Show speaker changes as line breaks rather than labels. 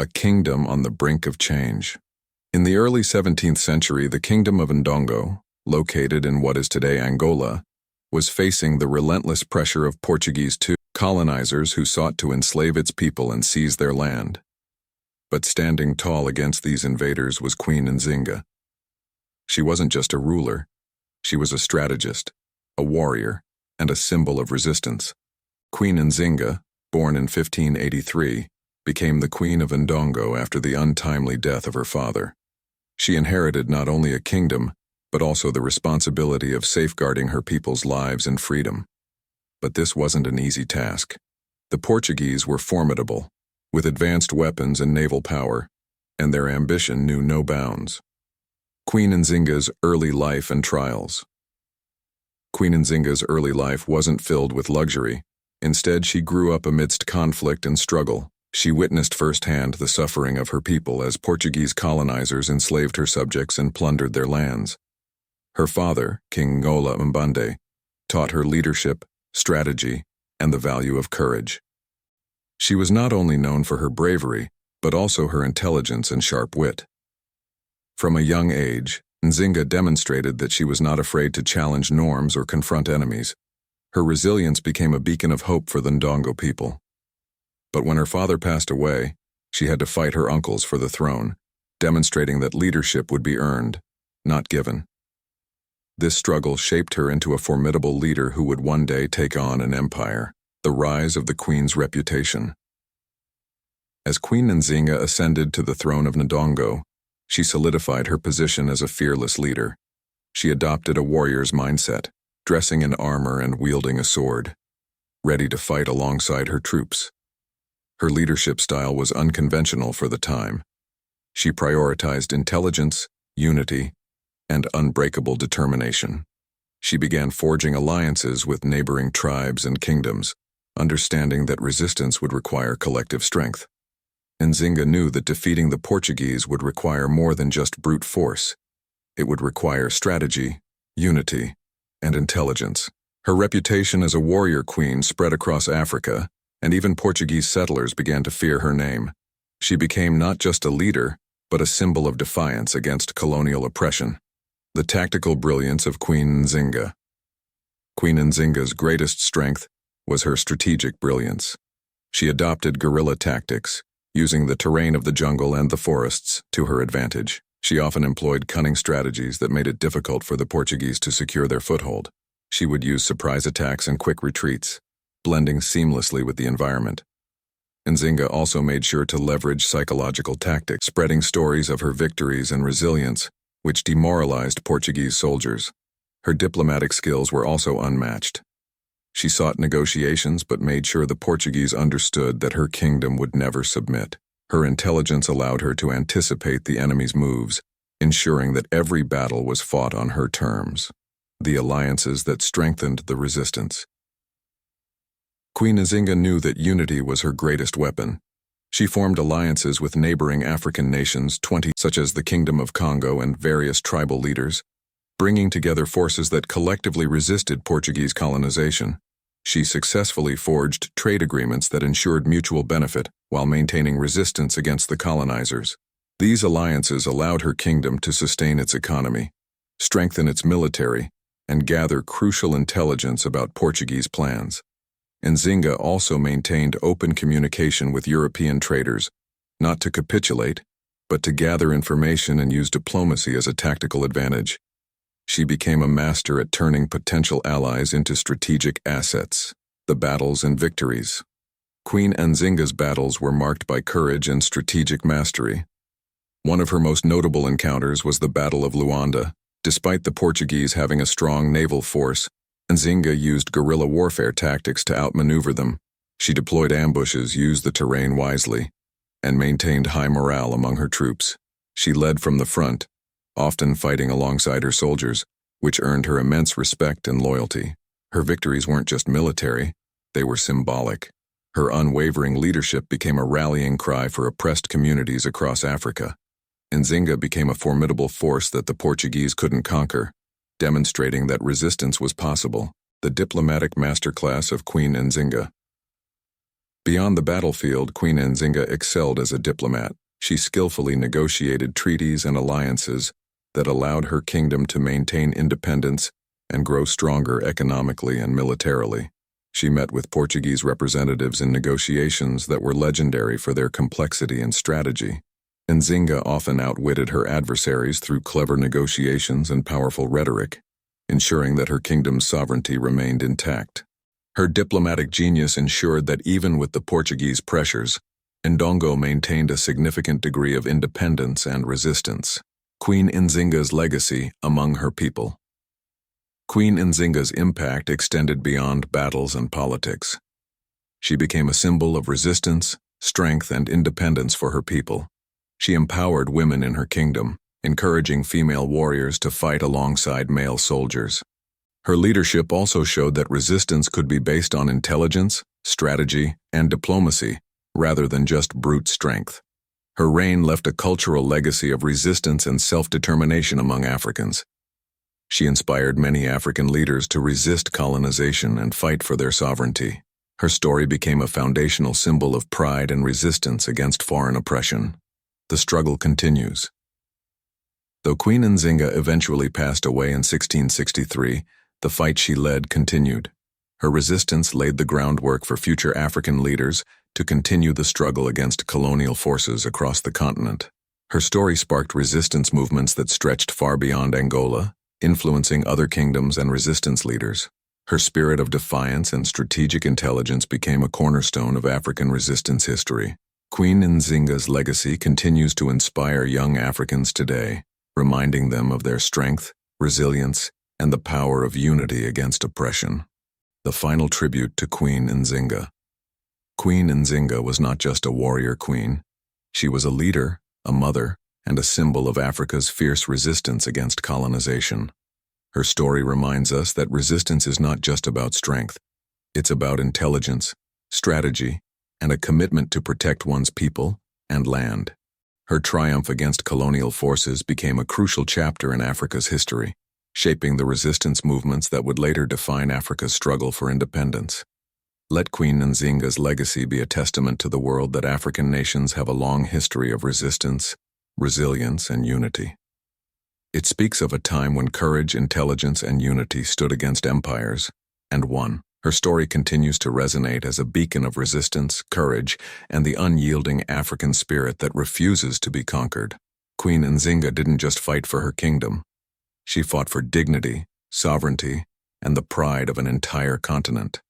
a kingdom on the brink of change. In the early 17th century, the kingdom of Ndongo, located in what is today Angola, was facing the relentless pressure of Portuguese colonizers who sought to enslave its people and seize their land. But standing tall against these invaders was Queen Nzinga. She wasn't just a ruler, she was a strategist, a warrior, and a symbol of resistance. Queen Nzinga, born in 1583, became the Queen of Ndongo after the untimely death of her father. She inherited not only a kingdom, but also the responsibility of safeguarding her people's lives and freedom. But this wasn't an easy task. The Portuguese were formidable, with advanced weapons and naval power, and their ambition knew no bounds. Queen Nzinga's early life and trials. Queen Nzinga's early life wasn't filled with luxury. Instead, she grew up amidst conflict and struggle. She witnessed firsthand the suffering of her people as Portuguese colonizers enslaved her subjects and plundered their lands. Her father, King Ngola Mbande, taught her leadership, strategy, and the value of courage. She was not only known for her bravery, but also her intelligence and sharp wit. From a young age, Nzinga demonstrated that she was not afraid to challenge norms or confront enemies. Her resilience became a beacon of hope for the Ndongo people. But when her father passed away, she had to fight her uncles for the throne, demonstrating that leadership would be earned, not given. This struggle shaped her into a formidable leader who would one day take on an empire. The rise of the Queen's reputation. As Queen Nzinga ascended to the throne of Ndongo, she solidified her position as a fearless leader. She adopted a warrior's mindset, dressing in armor and wielding a sword, ready to fight alongside her troops. Her leadership style was unconventional for the time. She prioritized intelligence, unity, and unbreakable determination. She began forging alliances with neighboring tribes and kingdoms, understanding that resistance would require collective strength. Nzinga knew that defeating the Portuguese would require more than just brute force. It would require strategy, unity, and intelligence. Her reputation as a warrior queen spread across Africa, and even Portuguese settlers began to fear her name. She became not just a leader, but a symbol of defiance against colonial oppression. The tactical brilliance of Queen Nzinga. Queen Nzinga's greatest strength was her strategic brilliance. She adopted guerrilla tactics, using the terrain of the jungle and the forests to her advantage. She often employed cunning strategies that made it difficult for the Portuguese to secure their foothold. She would use surprise attacks and quick retreats, blending seamlessly with the environment. Nzinga also made sure to leverage psychological tactics, spreading stories of her victories and resilience, which demoralized Portuguese soldiers. Her diplomatic skills were also unmatched. She sought negotiations but made sure the Portuguese understood that her kingdom would never submit. Her intelligence allowed her to anticipate the enemy's moves, ensuring that every battle was fought on her terms. The alliances that strengthened the resistance. Queen Nzinga knew that unity was her greatest weapon. She formed alliances with neighboring African nations, such as the Kingdom of Congo and various tribal leaders, bringing together forces that collectively resisted Portuguese colonization. She successfully forged trade agreements that ensured mutual benefit while maintaining resistance against the colonizers. These alliances allowed her kingdom to sustain its economy, strengthen its military, and gather crucial intelligence about Portuguese plans. Nzinga also maintained open communication with European traders, not to capitulate, but to gather information and use diplomacy as a tactical advantage. She became a master at turning potential allies into strategic assets. The battles and victories. Queen Nzinga's battles were marked by courage and strategic mastery. One of her most notable encounters was the Battle of Luanda. Despite the Portuguese having a strong naval force, Nzinga used guerrilla warfare tactics to outmaneuver them. She deployed ambushes, used the terrain wisely, and maintained high morale among her troops. She led from the front, often fighting alongside her soldiers, which earned her immense respect and loyalty. Her victories weren't just military, they were symbolic. Her unwavering leadership became a rallying cry for oppressed communities across Africa. Nzinga became a formidable force that the Portuguese couldn't conquer, demonstrating that resistance was possible. The diplomatic masterclass of Queen Nzinga. Beyond the battlefield, Queen Nzinga excelled as a diplomat. She skillfully negotiated treaties and alliances that allowed her kingdom to maintain independence and grow stronger economically and militarily. She met with Portuguese representatives in negotiations that were legendary for their complexity and strategy. Nzinga often outwitted her adversaries through clever negotiations and powerful rhetoric, ensuring that her kingdom's sovereignty remained intact. Her diplomatic genius ensured that even with the Portuguese pressures, Ndongo maintained a significant degree of independence and resistance. Queen Nzinga's legacy among her people. Queen Nzinga's impact extended beyond battles and politics. She became a symbol of resistance, strength, and independence for her people. She empowered women in her kingdom, encouraging female warriors to fight alongside male soldiers. Her leadership also showed that resistance could be based on intelligence, strategy, and diplomacy, rather than just brute strength. Her reign left a cultural legacy of resistance and self-determination among Africans. She inspired many African leaders to resist colonization and fight for their sovereignty. Her story became a foundational symbol of pride and resistance against foreign oppression. The struggle continues. Though Queen Nzinga eventually passed away in 1663, the fight she led continued. Her resistance laid the groundwork for future African leaders to continue the struggle against colonial forces across the continent. Her story sparked resistance movements that stretched far beyond Angola, influencing other kingdoms and resistance leaders. Her spirit of defiance and strategic intelligence became a cornerstone of African resistance history. Queen Nzinga's legacy continues to inspire young Africans today, reminding them of their strength, resilience, and the power of unity against oppression. The final tribute to Queen Nzinga. Queen Nzinga was not just a warrior queen. She was a leader, a mother, and a symbol of Africa's fierce resistance against colonization. Her story reminds us that resistance is not just about strength. It's about intelligence, strategy, and a commitment to protect one's people and land. Her triumph against colonial forces became a crucial chapter in Africa's history, shaping the resistance movements that would later define Africa's struggle for independence. Let Queen Nzinga's legacy be a testament to the world that African nations have a long history of resistance, resilience, and unity. It speaks of a time when courage, intelligence, and unity stood against empires and won. Her story continues to resonate as a beacon of resistance, courage, and the unyielding African spirit that refuses to be conquered. Queen Nzinga didn't just fight for her kingdom. She fought for dignity, sovereignty, and the pride of an entire continent.